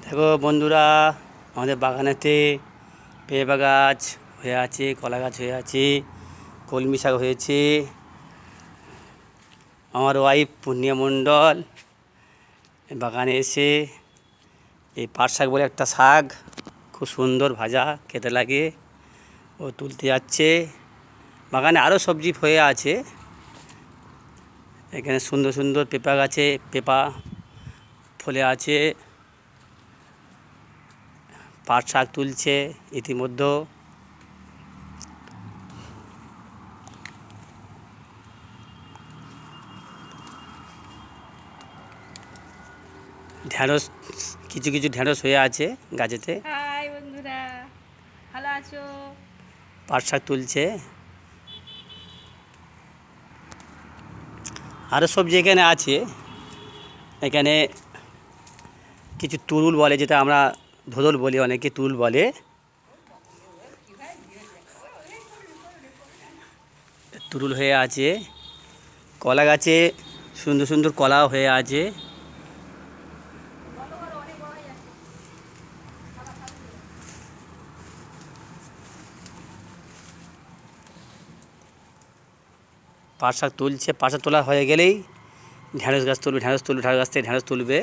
দেখো বন্ধুরা, আমাদের বাগানেতে পেঁপে গাছ হয়ে আছে, কলা গাছ হয়ে আছে, কলমি শাক হয়েছে। আমার ওয়াইফ পূর্ণিমা মণ্ডল বাগানে এসে এই পাট শাক বলে একটা শাক, খুব সুন্দর ভাজা খেতে লাগে, ও তুলতে যাচ্ছে। বাগানে আরও সবজি হয়ে আছে, এখানে সুন্দর সুন্দর পেঁপা গাছে পেঁপা ফলে আছে। পাট শাক তুলছে ইতিমধ্যে। ঢ্যাঁড়স, কিছু কিছু ঢ্যাঁড়স হয়ে আছে গাছেতে। হাই বন্ধুরা, ভালো আছো? পাট শাক তুলছে। আরও সবজি এখানে আছে। এখানে কিছু তুরুল বলে, যেটা আমরা ধোদল বলি, অনেকে তুরুল বলে। তুরুল হয়ে আছে। কলা গাছে সুন্দর সুন্দর কলাও হয়ে আছে। পাট শাক তুলছে। পাট শাক তোলা হয়ে গেলেই ঢ্যাঁড়স গাছ তুলবে, ঢ্যাঁড়স তুলবে, ঢ্যাঁড়স গাছ থেকে ঢ্যাঁড়স তুলবে।